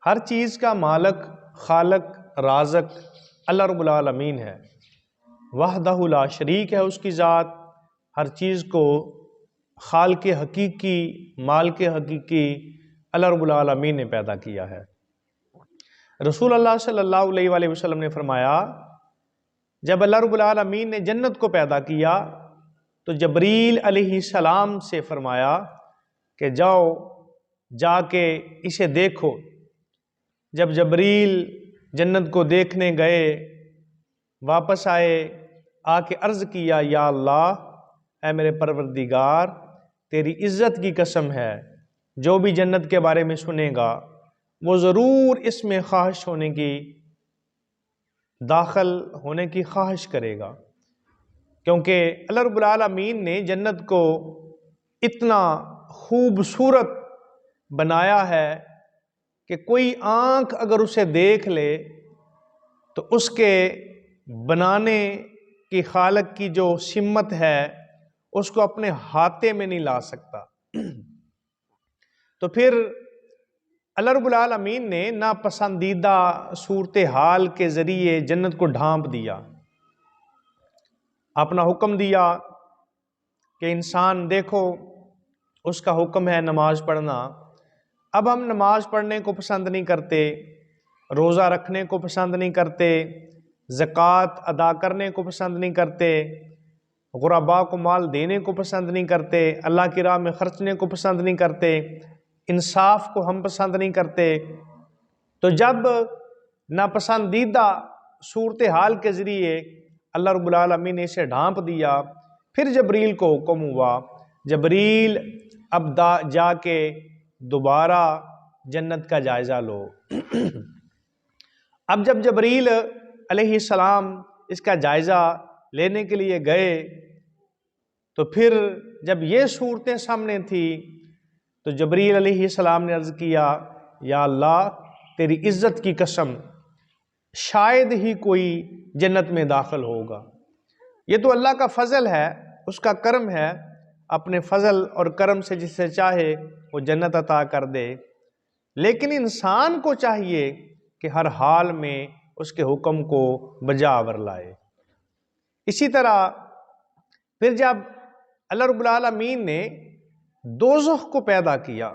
ہر چیز کا مالک، خالق، رازق اللہ رب العالمین ہے، وحدہ لا شریک ہے اس کی ذات۔ ہر چیز کو خالق حقیقی، مالک حقیقی اللہ رب العالمین نے پیدا کیا ہے۔ رسول اللہ صلی اللہ علیہ وآلہ وسلم نے فرمایا، جب اللہ رب العالمین نے جنت کو پیدا کیا تو جبریل علیہ السلام سے فرمایا کہ جاؤ جا کے اسے دیکھو۔ جب جبریل جنت کو دیکھنے گئے، واپس آئے، آ کے عرض کیا، یا اللہ، اے میرے پروردگار، تیری عزت کی قسم ہے، جو بھی جنت کے بارے میں سنے گا وہ ضرور اس میں خواہش ہونے کی، داخل ہونے کی خواہش کرے گا، کیونکہ اللہ رب العالمین نے جنت کو اتنا خوبصورت بنایا ہے کہ کوئی آنکھ اگر اسے دیکھ لے تو اس کے بنانے کی خالق کی جو سمت ہے اس کو اپنے ہاتھے میں نہیں لا سکتا۔ تو پھر اللہ رب العالمین نے ناپسندیدہ صورتحال کے ذریعے جنت کو ڈھانپ دیا، اپنا حکم دیا کہ انسان دیکھو، اس کا حکم ہے نماز پڑھنا۔ اب ہم نماز پڑھنے کو پسند نہیں کرتے، روزہ رکھنے کو پسند نہیں کرتے، زکوٰۃ ادا کرنے کو پسند نہیں کرتے، غرباء کو مال دینے کو پسند نہیں کرتے، اللہ کی راہ میں خرچنے کو پسند نہیں کرتے، انصاف کو ہم پسند نہیں کرتے۔ تو جب ناپسندیدہ صورتحال کے ذریعے اللہ رب العالمین نے اسے ڈھانپ دیا، پھر جبریل کو حکم ہوا، جبریل اب جا کے دوبارہ جنت کا جائزہ لو۔ اب جب جبریل علیہ السلام اس کا جائزہ لینے کے لیے گئے تو پھر جب یہ صورتیں سامنے تھی تو جبریل علیہ السلام نے عرض کیا، یا اللہ، تیری عزت کی قسم، شاید ہی کوئی جنت میں داخل ہوگا۔ یہ تو اللہ کا فضل ہے، اس کا کرم ہے، اپنے فضل اور کرم سے جسے چاہے وہ جنت عطا کر دے، لیکن انسان کو چاہیے کہ ہر حال میں اس کے حکم کو بجا آور لائے۔ اسی طرح پھر جب اللہ رب العالمین نے دوزخ کو پیدا کیا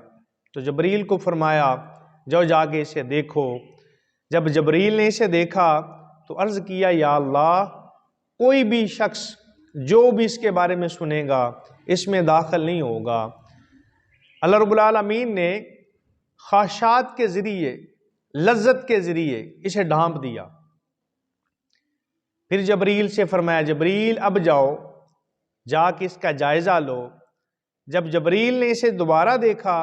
تو جبریل کو فرمایا، جاؤ جا کے اسے دیکھو۔ جب جبریل نے اسے دیکھا تو عرض کیا، یا اللہ، کوئی بھی شخص جو بھی اس کے بارے میں سنے گا اس میں داخل نہیں ہوگا۔ اللہ رب العالمین نے خواہشات کے ذریعے، لذت کے ذریعے اسے ڈھانپ دیا۔ پھر جبریل سے فرمایا، جبریل اب جاؤ جا کے اس کا جائزہ لو۔ جب جبریل نے اسے دوبارہ دیکھا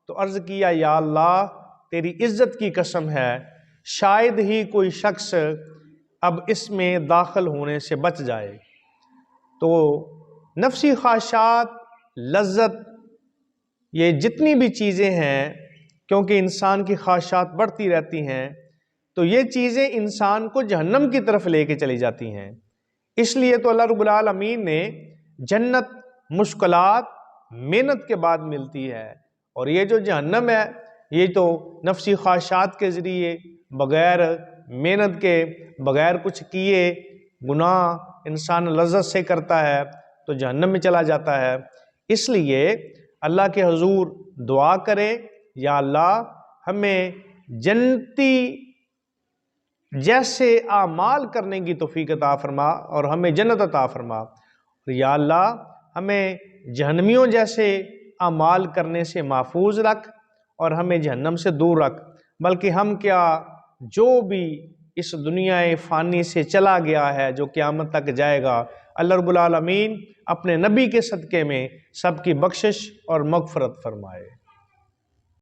تو عرض کیا، یا اللہ، تیری عزت کی قسم ہے، شاید ہی کوئی شخص اب اس میں داخل ہونے سے بچ جائے۔ تو نفسی خواہشات، لذت، یہ جتنی بھی چیزیں ہیں، کیونکہ انسان کی خواہشات بڑھتی رہتی ہیں تو یہ چیزیں انسان کو جہنم کی طرف لے کے چلی جاتی ہیں۔ اس لیے تو اللہ رب العالمین نے جنت مشکلات، محنت کے بعد ملتی ہے، اور یہ جو جہنم ہے یہ تو نفسی خواہشات کے ذریعے، بغیر محنت کے، بغیر کچھ کیے گناہ انسان لذت سے کرتا ہے تو جہنم میں چلا جاتا ہے۔ اس لیے اللہ کے حضور دعا کرے، یا اللہ، ہمیں جنتی جیسے اعمال کرنے کی توفیق عطا فرما اور ہمیں جنت عطا فرما، اور یا اللہ، ہمیں جہنمیوں جیسے اعمال کرنے سے محفوظ رکھ اور ہمیں جہنم سے دور رکھ۔ بلکہ ہم کیا، جو بھی اس دنیا فانی سے چلا گیا ہے، جو قیامت تک جائے گا، اللہ رب العالمین اپنے نبی کے صدقے میں سب کی بخشش اور مغفرت فرمائے۔